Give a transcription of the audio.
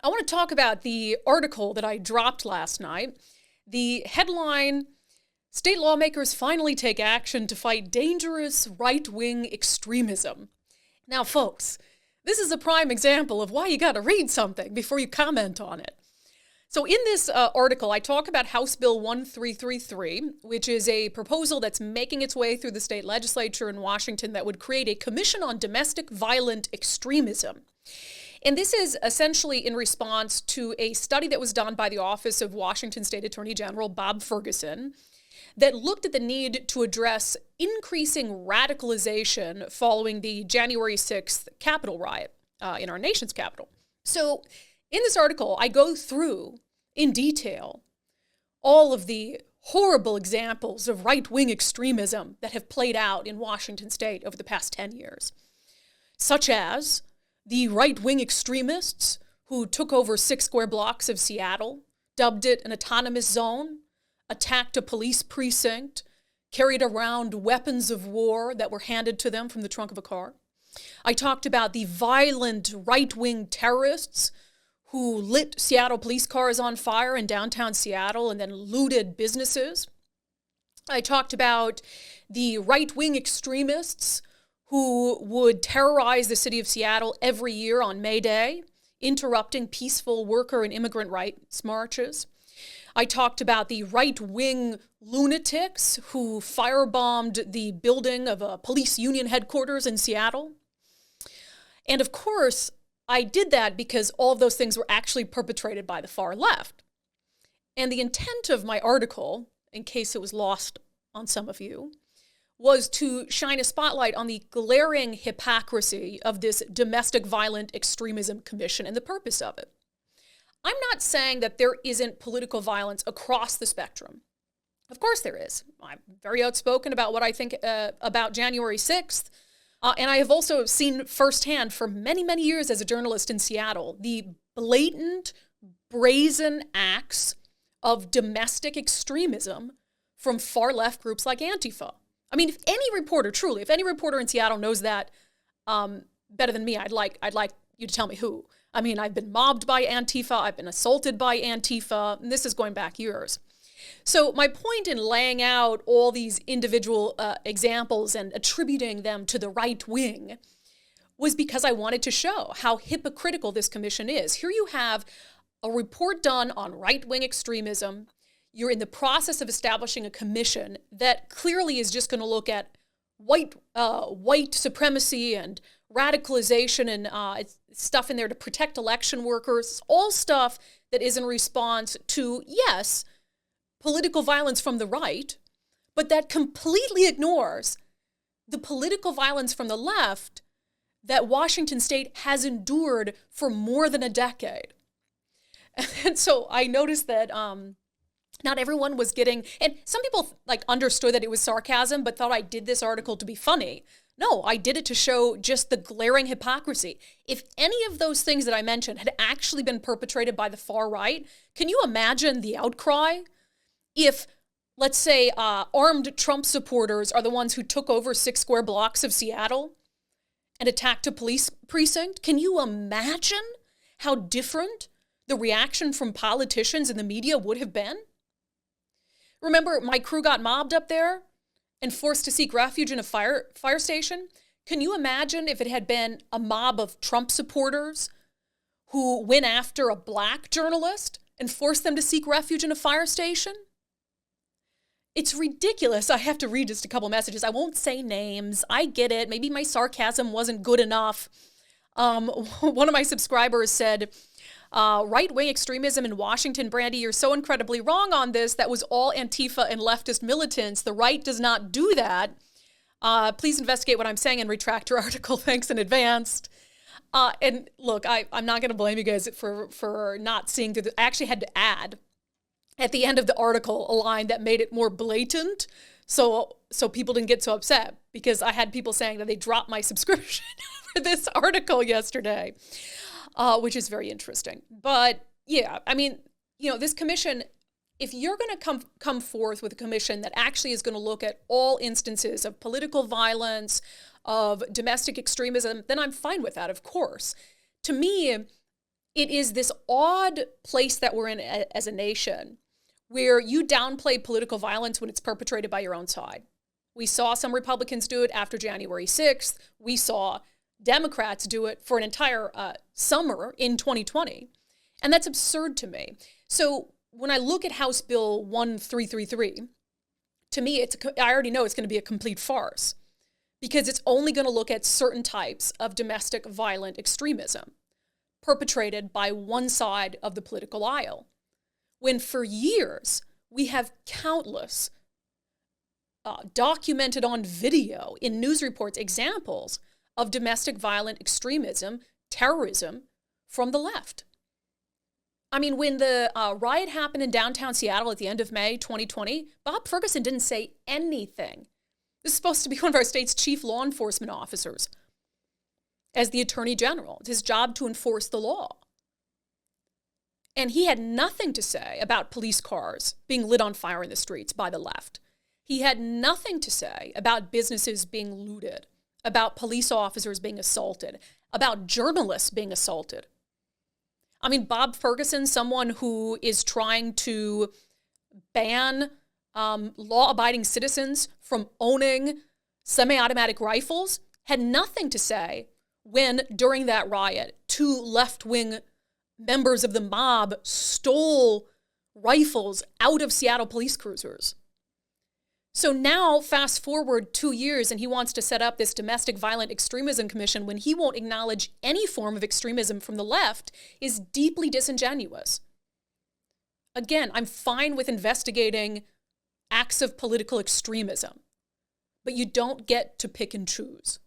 I want to talk about the article that I dropped last night. The headline, State Lawmakers Finally Take Action to Fight Dangerous Right-Wing Extremism. Now, folks, this is a prime example of why you got to read something before you comment on it. So in this article, I talk about House Bill 1333, which is a proposal that's making its way through the state legislature in Washington that would create a commission on domestic violent extremism. And this is essentially in response to a study that was done by the Office of Washington State Attorney General Bob Ferguson that looked at the need to address increasing radicalization following the January 6th Capitol riot in our nation's capital. So in this article, I go through in detail all of the horrible examples of right-wing extremism that have played out in Washington state over the past 10 years, such as the right-wing extremists who took over 6 square blocks of Seattle, dubbed it an autonomous zone, attacked a police precinct, carried around weapons of war that were handed to them from the trunk of a car. I talked about the violent right-wing terrorists who lit Seattle police cars on fire in downtown Seattle and then looted businesses. I talked about the right-wing extremists who would terrorize the city of Seattle every year on May Day, interrupting peaceful worker and immigrant rights marches. I talked about the right-wing lunatics who firebombed the building of a police union headquarters in Seattle. And of course, I did that because all of those things were actually perpetrated by the far left. And the intent of my article, in case it was lost on some of you, was to shine a spotlight on the glaring hypocrisy of this Domestic Violent Extremism Commission and the purpose of it. I'm not saying that there isn't political violence across the spectrum. Of course there is. I'm very outspoken about what I think about January 6th. And I have also seen firsthand for many, many years as a journalist in Seattle, the blatant, brazen acts of domestic extremism from far-left groups like Antifa. I mean, if any reporter in Seattle knows that better than me, I'd like you to tell me who. I mean, I've been mobbed by Antifa, I've been assaulted by Antifa, and this is going back years. So my point in laying out all these individual examples and attributing them to the right wing was because I wanted to show how hypocritical this commission is. Here you have a report done on right-wing extremism. You're in the process of establishing a commission that clearly is just going to look at white supremacy and radicalization and stuff in there to protect election workers, all stuff that is in response to, yes, political violence from the right, but that completely ignores the political violence from the left that Washington state has endured for more than a decade. And so I noticed that not everyone was getting, and some people understood that it was sarcasm, but thought I did this article to be funny. No, I did it to show just the glaring hypocrisy. If any of those things that I mentioned had actually been perpetrated by the far right, can you imagine the outcry? If, let's say, armed Trump supporters are the ones who took over 6 square blocks of Seattle and attacked a police precinct, can you imagine how different the reaction from politicians and the media would have been? Remember, my crew got mobbed up there and forced to seek refuge in a fire station? Can you imagine if it had been a mob of Trump supporters who went after a black journalist and forced them to seek refuge in a fire station? It's ridiculous. I have to read just a couple messages. I won't say names. I get it. Maybe my sarcasm wasn't good enough. One of my subscribers said, right-wing extremism in Washington, Brandi, you're so incredibly wrong on this. That was all Antifa and leftist militants. The right does not do that. Please investigate what I'm saying and retract your article. Thanks in advance. And look, I'm not going to blame you guys for not seeing through I actually had to add at the end of the article a line that made it more blatant so people didn't get so upset, because I had people saying that they dropped my subscription for this article yesterday. Which is very interesting. But yeah, I mean, this commission, if you're going to come forth with a commission that actually is going to look at all instances of political violence, of domestic extremism, then I'm fine with that, of course. To me, it is this odd place that we're in as a nation where you downplay political violence when it's perpetrated by your own side. We saw some Republicans do it after January 6th. We saw Democrats do it for an entire summer in 2020. And that's absurd to me. So when I look at House Bill 1333, to me, I already know it's going to be a complete farce because it's only going to look at certain types of domestic violent extremism perpetrated by one side of the political aisle. When for years, we have countless documented on video in news reports examples of domestic violent extremism, terrorism from the left. I mean, when the riot happened in downtown Seattle at the end of May 2020, Bob Ferguson didn't say anything. This is supposed to be one of our state's chief law enforcement officers as the attorney general. It's his job to enforce the law. And he had nothing to say about police cars being lit on fire in the streets by the left. He had nothing to say about businesses being looted, about police officers being assaulted, about journalists being assaulted. I mean, Bob Ferguson, someone who is trying to ban law-abiding citizens from owning semi-automatic rifles, had nothing to say when, during that riot, two left-wing members of the mob stole rifles out of Seattle police cruisers. So now, fast forward 2 years, and he wants to set up this Domestic Violent Extremism Commission when he won't acknowledge any form of extremism from the left is deeply disingenuous. Again, I'm fine with investigating acts of political extremism, but you don't get to pick and choose.